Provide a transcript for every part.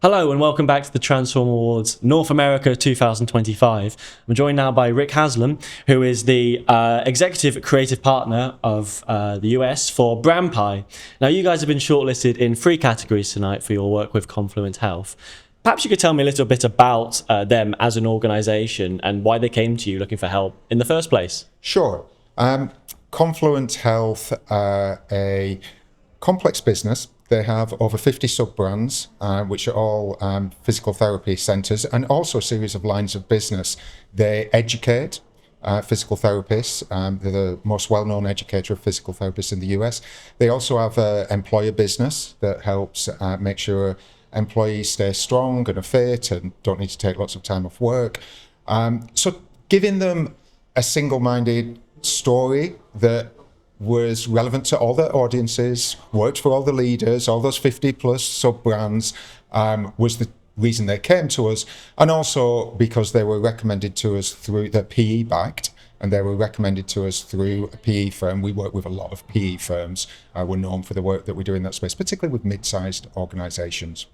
Hello and welcome back to the Transform Awards North America 2025. I'm joined now by Rick Haslam, who is the Executive Creative Partner of the US for Brandpie. Now, you guys have been shortlisted in 3 categories tonight for your work with Confluent Health. Perhaps you could tell me a little bit about them as an organisation and why they came to you looking for help in the first place. Sure. Confluent Health are a complex business. They have over 50 sub-brands, which are all physical therapy centres, and also a series of lines of business. They educate physical therapists. They're the most well-known educator of physical therapists in the US. They also have an employer business that helps make sure employees stay strong and are fit and don't need to take lots of time off work. So giving them a single-minded story that was relevant to all their audiences, worked for all the leaders, all those 50 plus sub-brands, was the reason they came to us. And also because they were recommended to us through, they're PE backed, and they were recommended to us through a PE firm. We work with a lot of PE firms. We're known for the work that we do in that space, particularly with mid-sized organizations.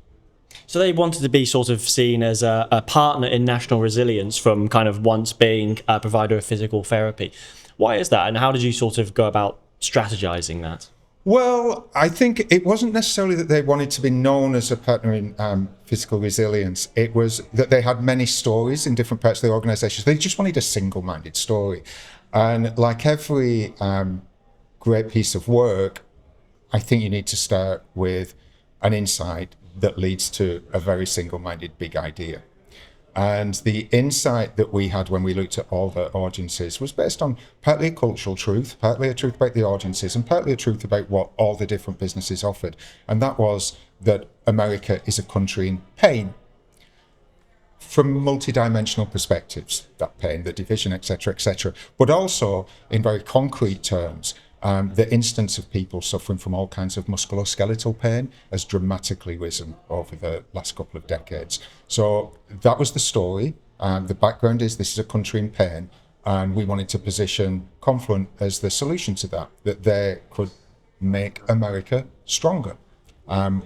So they wanted to be sort of seen as a partner in national resilience from kind of once being a provider of physical therapy. Why is that, and how did you sort of go about strategizing that? Well, I think it wasn't necessarily that they wanted to be known as a partner in physical resilience. It was that they had many stories in different parts of the organization. They just wanted a single-minded story. And like every great piece of work, I think you need to start with an insight that leads to a very single-minded big idea. And the insight that we had when we looked at all the audiences was based on partly a cultural truth, partly a truth about the audiences, and partly a truth about what all the different businesses offered. And that was that America is a country in pain from multidimensional perspectives, that pain, the division, etc., but also in very concrete terms. The instance of people suffering from all kinds of musculoskeletal pain has dramatically risen over the last couple of decades. So that was the story. The background is this is a country in pain, and we wanted to position Confluent as the solution to that they could make America stronger,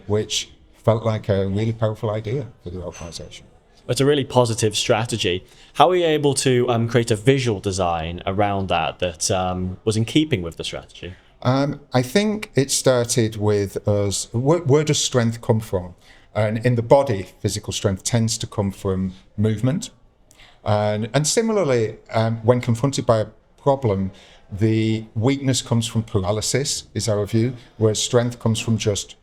which felt like a really powerful idea for the organization. It's a really positive strategy. How were you able to create a visual design around that was in keeping with the strategy? I think it started with us, where does strength come from? And in the body, physical strength tends to come from movement. And similarly, when confronted by a problem, the weakness comes from paralysis, is our view, whereas strength comes from just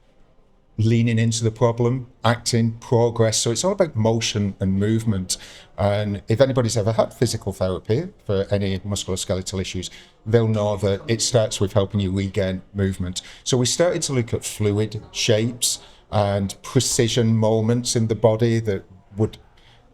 leaning into the problem, acting, progress. So it's all about motion and movement. And if anybody's ever had physical therapy for any musculoskeletal issues, they'll know that it starts with helping you regain movement. So we started to look at fluid shapes and precision moments in the body that would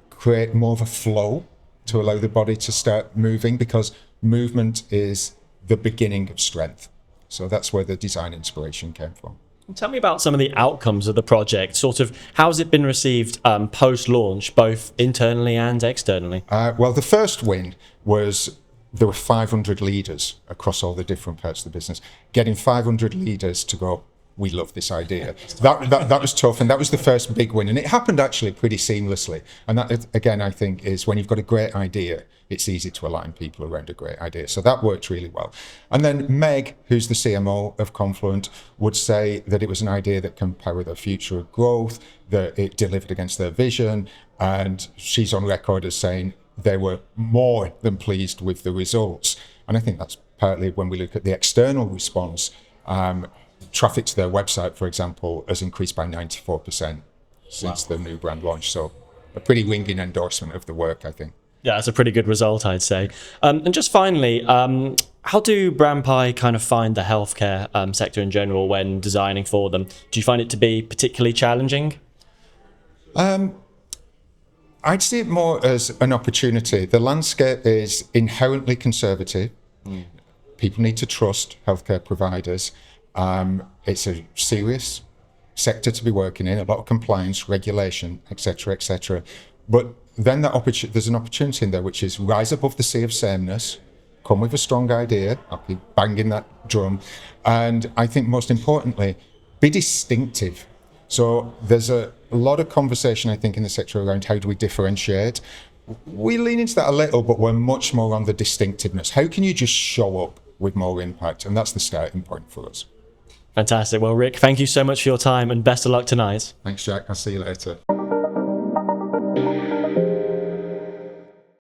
create more of a flow to allow the body to start moving, because movement is the beginning of strength. So that's where the design inspiration came from. Tell me about some of the outcomes of the project. Sort of, how has it been received post-launch, both internally and externally? Well, the first win was there were 500 leaders across all the different parts of the business. Getting 500 leaders to go, we love this idea. That was tough, and that was the first big win. And it happened actually pretty seamlessly. And that, again, I think is when you've got a great idea, it's easy to align people around a great idea. So that worked really well. And then Meg, who's the CMO of Confluent, would say that it was an idea that can power their future of growth, that it delivered against their vision. And she's on record as saying they were more than pleased with the results. And I think that's partly when we look at the external response. Traffic to their website, for example, has increased by 94% since the new brand launch. So a pretty ringing endorsement of the work, I think. Yeah, that's a pretty good result, I'd say. And just finally, how do Brandpie kind of find the healthcare sector in general when designing for them? Do you find it to be particularly challenging? I'd see it more as an opportunity. The landscape is inherently conservative. People need to trust healthcare providers. It's a serious sector to be working in, a lot of compliance, regulation, etc. But then there's an opportunity in there, which is rise above the sea of sameness, come with a strong idea, I'll be banging that drum, and I think most importantly, be distinctive. So there's a lot of conversation, I think, in the sector around how do we differentiate. We lean into that a little, but we're much more on the distinctiveness. How can you just show up with more impact? And that's the starting point for us. Fantastic. Well, Rick, thank you so much for your time and best of luck tonight. Thanks, Jack. I'll see you later.